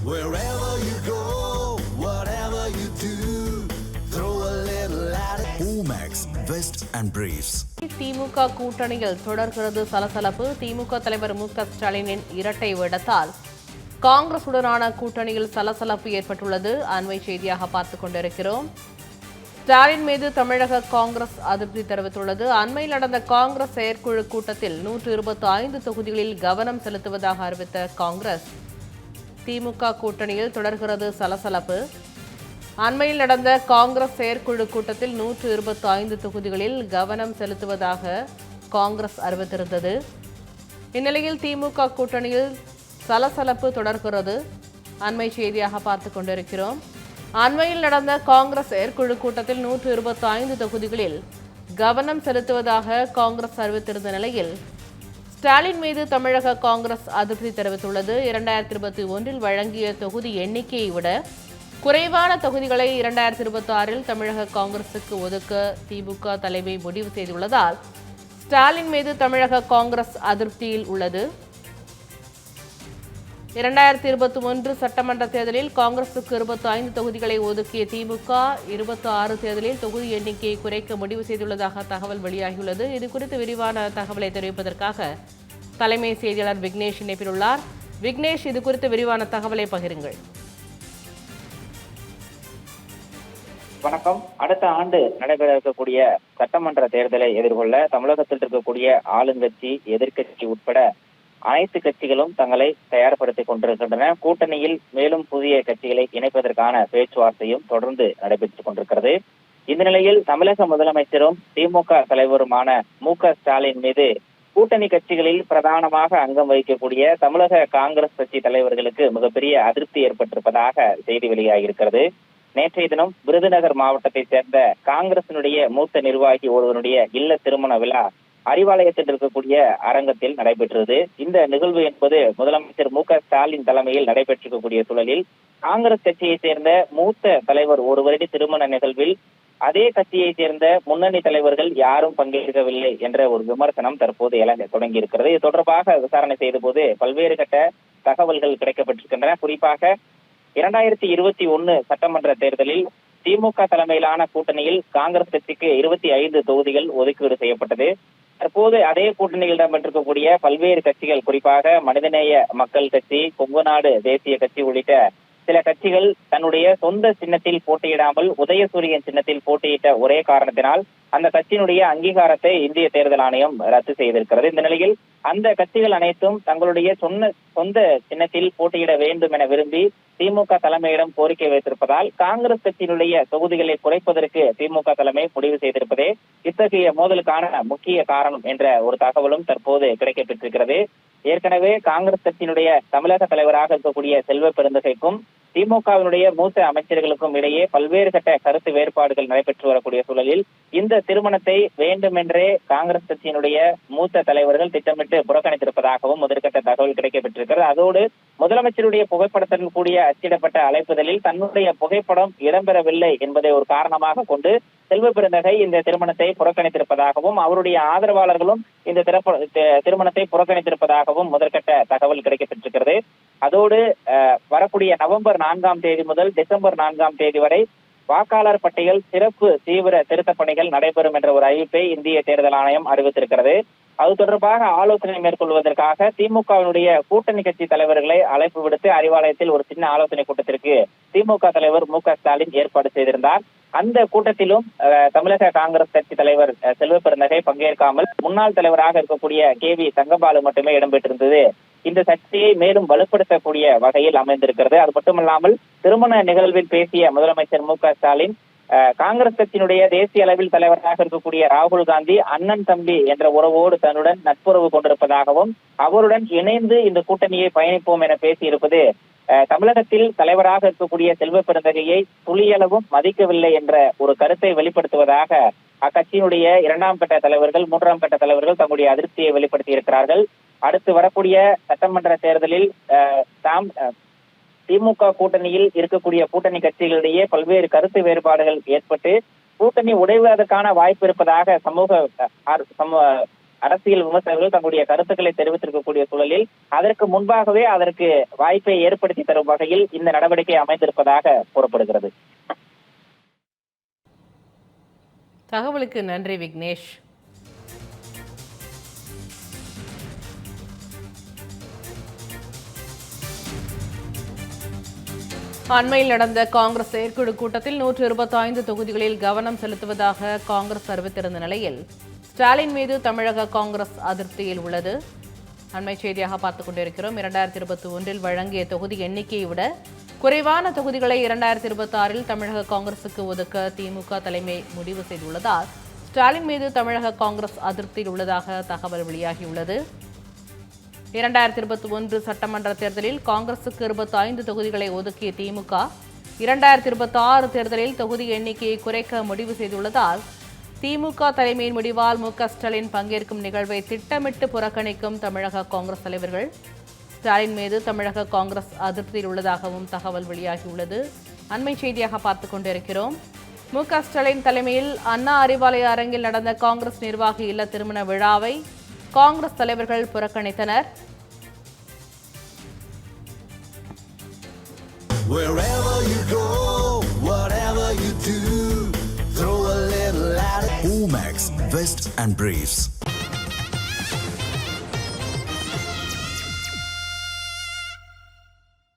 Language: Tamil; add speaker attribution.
Speaker 1: Wherever you go, whatever you do, throw a little at it. Omax, Vest and Briefs.
Speaker 2: திமுக கூட்டணியில் தொடர்கிறது சலசலப்பு. திமுக தலைவர் மு.க. ஸ்டாலினின் இரட்டை வேடத்தால் காங்கிரசுடனான கூட்டணியில் சலசலப்பு ஏற்பட்டுள்ளது. அண்மை செய்தியாக பார்த்துக் கொண்டிருக்கிறோம். ஸ்டாலின் மீது தமிழக காங்கிரஸ் அதிருப்தி தெரிவித்துள்ளது. அண்மையில் நடந்த காங்கிரஸ் செயற்குழு கூட்டத்தில் 125 தொகுதிகளில் கவனம் செலுத்துவதாக அறிவித்த காங்கிரஸ் திமுக கூட்டணியில் தொடர்கிறது சலசலப்பு. அண்மையில் நடந்த காங்கிரஸ் செயற்குழு கூட்டத்தில் 125 தொகுதிகளில் கவனம் செலுத்துவதாக காங்கிரஸ் அறிவித்திருந்தது. இந்நிலையில் திமுக கூட்டணியில் சலசலப்பு தொடர்கிறது. அண்மை செய்தியாக பார்த்துக் கொண்டிருக்கிறோம். அண்மையில் நடந்த காங்கிரஸ் செயற்குழு கூட்டத்தில் 125 தொகுதிகளில் கவனம் செலுத்துவதாக காங்கிரஸ் அறிவித்திருந்த நிலையில் ஸ்டாலின் மீது தமிழக காங்கிரஸ் அதிருப்தி தெரிவித்துள்ளது. 2021 வழங்கிய தொகுதி எண்ணிக்கையை விட குறைவான தொகுதிகளை 2026 தமிழக காங்கிரசுக்கு ஒதுக்க திமுக தலைமை முடிவு செய்துள்ளதால் ஸ்டாலின் மீது தமிழக காங்கிரஸ் அதிருப்தியில் உள்ளது. 2021 சட்டமன்ற தேர்தலில் காங்கிரசுக்கு 25 தொகுதிகளை ஒதுக்கிய திமுக 26 தேர்தலில் தொகுதி எண்ணிக்கையை குறைக்க முடிவு செய்துள்ளதாக தகவல் வெளியாகியுள்ளது. இதுகுறித்து விரிவான தகவலை தெரிவிப்பதற்காக தலைமை செய்தியாளர் விக்னேஷ் இணைப்பில் உள்ளார். விக்னேஷ், இதுகுறித்து விரிவான தகவலை பகிருங்கள்.
Speaker 3: வணக்கம். அடுத்த ஆண்டு நடைபெற இருக்கக்கூடிய சட்டமன்ற தேர்தலை எதிர்கொள்ள தமிழகத்தில் இருக்கக்கூடிய ஆளுங்கட்சி, எதிர்க்கட்சி உட்பட அனைத்து கட்சிகளும் தங்களை தயார்படுத்திக் கொண்டிருக்கின்றன. கூட்டணியில் மேலும் புதிய கட்சிகளை இணைப்பதற்கான பேச்சுவார்த்தையும் தொடர்ந்து நடைபெற்றுக் கொண்டிருக்கிறது. இந்த நிலையில் தமிழக முதலமைச்சரும் திமுக தலைவருமான மு.க. ஸ்டாலின் மீது கூட்டணி கட்சிகளில் பிரதானமாக அங்கம் வகிக்கக்கூடிய தமிழக காங்கிரஸ் கட்சி தலைவர்களுக்கு மிகப்பெரிய அதிருப்தி ஏற்பட்டிருப்பதாக செய்தி வெளியாகியிருக்கிறது. நேற்றைய தினம் விருதுநகர் மாவட்டத்தைச் சேர்ந்த காங்கிரசினுடைய மூத்த நிர்வாகி ஒருவருடைய இல்ல திருமண விழா அறிவாலயத்தில் இருக்கக்கூடிய அரங்கத்தில் நடைபெற்றது. இந்த நிகழ்வு என்பது முதலமைச்சர் மு.க. ஸ்டாலின் தலைமையில் நடைபெற்றிருக்கக்கூடிய சூழலில் காங்கிரஸ் கட்சியைச் சேர்ந்த மூத்த தலைவர் ஒருவரின் திருமண நிகழ்வில் அதே கட்சியைச் சேர்ந்த முன்னணி தலைவர்கள் யாரும் பங்கேற்கவில்லை என்ற ஒரு விமர்சனம் தற்போது எழ தொடங்கி இருக்கிறது. இது தொடர்பாக விசாரணை செய்த போது பல்வேறு கட்ட தகவல்கள் கிடைக்கப்பட்டிருக்கின்றன. குறிப்பாக 2021 சட்டமன்ற தேர்தலில் திமுக தலைமையிலான கூட்டணியில் காங்கிரஸ் கட்சிக்கு 25 தொகுதிகள் ஒதுக்கீடு செய்யப்பட்டது. தற்போது அதே கூட்டணியில் இடம்பெற்றிருக்கக்கூடிய பல்வேறு கட்சிகள், குறிப்பாக மனிதநேய மக்கள் கட்சி, கொங்குநாடு தேசிய கட்சி உள்ளிட்ட சில கட்சிகள் தன்னுடைய சொந்த சின்னத்தில் போட்டியிடாமல் உதயசூரியன் சின்னத்தில் போட்டியிட்ட ஒரே காரணத்தினால் அந்த கட்சியினுடைய அங்கீகாரத்தை இந்திய தேர்தல் ஆணையம் ரத்து செய்திருக்கிறது. இந்த நிலையில் அந்த கட்சிகள் அனைத்தும் தங்களுடைய சொந்த சின்னத்தில் போட்டியிட வேண்டும் என விரும்பி திமுக தலைமையிடம் கோரிக்கை வைத்திருப்பதால் காங்கிரஸ் கட்சியினுடைய தொகுதிகளை குறைப்பதற்கு திமுக தலைமை முடிவு செய்திருப்பதே இத்தகைய மோதலுக்கான முக்கிய காரணம் என்ற ஒரு தகவலும் தற்போது கிடைக்கப்பட்டிருக்கிறது. ஏற்கனவே காங்கிரஸ் கட்சியினுடைய தமிழக தலைவராக இருக்கக்கூடிய செல்வ பெருந்தகைக்கும் திமுகவினுடைய மூத்த அமைச்சர்களுக்கும் இடையே பல்வேறு கட்ட கருத்து வேறுபாடுகள் நடைபெற்று வரக்கூடிய சூழலில் இந்த திருமணத்தை வேண்டுமென்றே காங்கிரஸ் கட்சியினுடைய மூத்த தலைவர்கள் திட்டமிட்டு புறக்கணித்திருப்பதாகவும் முதற்கட்ட தகவல் கிடைக்கப்பட்டிருக்கிறது. அதோடு முதலமைச்சருடைய புகைப்படத்துடன் கூடிய அச்சிடப்பட்ட அழைப்புதலில் தன்னுடைய புகைப்படம் இடம்பெறவில்லை என்பதை ஒரு காரணமாக கொண்டு செல்வ பெருந்தகை இந்த திருமணத்தை புறக்கணித்திருப்பதாகவும் அவருடைய ஆதரவாளர்களும் இந்த திருமணத்தை புறக்கணித்திருப்பதாகவும் முதற்கட்ட தகவல் கிடைக்கப்பட்டிருக்கிறது. அதோடு வரக்கூடிய நவம்பர் 4ஆம் தேதி முதல் டிசம்பர் 4ஆம் தேதி வரை வாக்காளர் பட்டியல் சிறப்பு தீவிர திருத்தப் பணிகள் நடைபெறும் என்ற ஒரு அறிவிப்பை இந்திய தேர்தல் ஆணையம் அறிவித்திருக்கிறது. அது தொடர்பாக ஆலோசனை மேற்கொள்வதற்காக திமுகவினுடைய கூட்டணி கட்சி தலைவர்களை அழைப்பு விடுத்து அறிவாலயத்தில் ஒரு சின்ன ஆலோசனை கூட்டத்திற்கு திமுக தலைவர் மு.க. ஸ்டாலின் ஏற்பாடு செய்திருந்தார். அந்த கூட்டத்திலும் தமிழக காங்கிரஸ் கட்சி தலைவர் செல்வ பெருந்தகை பங்கேற்காமல் முன்னாள் தலைவராக இருக்கக்கூடிய கே.வி. தங்கபாலு மட்டுமே இடம்பெற்றிருந்தது இந்த சர்ச்சையை மேலும் வலுப்படுத்தக்கூடிய வகையில் அமைந்திருக்கிறது. அது மட்டுமல்லாமல் திருமண நிகழ்வில் பேசிய முதலமைச்சர் மு.க. ஸ்டாலின் காங்கிரஸ் கட்சியினுடைய தேசிய அளவில் தலைவராக இருக்கக்கூடிய ராகுல் காந்தி அண்ணன் தம்பி என்ற உறவோடு தன்னுடன் நட்புறவு கொண்டிருப்பதாகவும் அவருடன் இணைந்து இந்த கூட்டணியை பயணிப்போம் என பேசியிருப்பது தமிழகத்தில் தலைவராக இருக்கக்கூடிய செல்வ பெருந்தகையை துளியளவும் மதிக்கவில்லை என்ற ஒரு கருத்தை வெளிப்படுத்துவதாக அக்கட்சியினுடைய 2ஆம் கட்ட தலைவர்கள் 3ஆம் கட்ட தலைவர்கள் தங்களுடைய அதிருப்தியை வெளிப்படுத்தி இருக்கிறார்கள். அடுத்து வரக்கூடிய சட்டமன்ற தேர்தலில் திமுக கூட்டணியில் இருக்கக்கூடிய கூட்டணி கட்சிகளிடையே பல்வேறு கருத்து வேறுபாடுகள் ஏற்பட்டு கூட்டணி உடைவதற்கான வாய்ப்பு இருப்பதாக அரசியல் விமர்சகர்கள் தங்களுடைய கருத்துக்களை தெரிவித்திருக்கக்கூடிய சூழலில் அதற்கு முன்பாகவே அதற்கு வாய்ப்பை ஏற்படுத்தி தரும் வகையில் இந்த நடவடிக்கை அமைந்திருப்பதாக கூறப்படுகிறது.
Speaker 2: தகவலுக்கு நன்றி விக்னேஷ். அண்மையில் நடந்த காங்கிரஸ் செயற்குழு கூட்டத்தில் 125 தொகுதிகளில் கவனம் செலுத்துவதாக காங்கிரஸ் அறிவித்திருந்த நிலையில் ஸ்டாலின் மீது தமிழக காங்கிரஸ் அதிருப்தியில் உள்ளது. அண்மை செய்தியாக பார்த்துக் கொண்டிருக்கிறோம். 2021 வழங்கிய தொகுதி எண்ணிக்கையை விட குறைவான தொகுதிகளை 2026 தமிழக காங்கிரசுக்கு ஒதுக்க திமுக தலைமை முடிவு செய்துள்ளதால் ஸ்டாலின் மீது தமிழக காங்கிரஸ் அதிருப்தியில் உள்ளதாக தகவல் வெளியாகியுள்ளது. 2021 சட்டமன்ற தேர்தலில் காங்கிரசுக்கு 25 தொகுதிகளை ஒதுக்கிய திமுக 2026 தேர்தலில் தொகுதி எண்ணிக்கையை குறைக்க முடிவு செய்துள்ளதால் திமுக தலைமையின் முடிவால் மு.க.ஸ்டாலின் பங்கேற்கும் நிகழ்வை திட்டமிட்டு புறக்கணிக்கும் தமிழக காங்கிரஸ் தலைவர்கள். ஸ்டாலின் மீது தமிழக காங்கிரஸ் அதிருப்தியில் உள்ளதாகவும் தகவல் வெளியாகியுள்ளது. அண்மை செய்தியாக பார்த்துக் கொண்டிருக்கிறோம். மு.க.ஸ்டாலின் தலைமையில் அண்ணா அறிவாலய அரங்கில் நடந்த காங்கிரஸ் நிர்வாகி இல்ல திருமண விழாவை காங்கிரஸ் தலைவர்கள் புறக்கணித்தனர்.
Speaker 1: Wherever you go, whatever you do, throw a little at it. Omax, Vest and Briefs.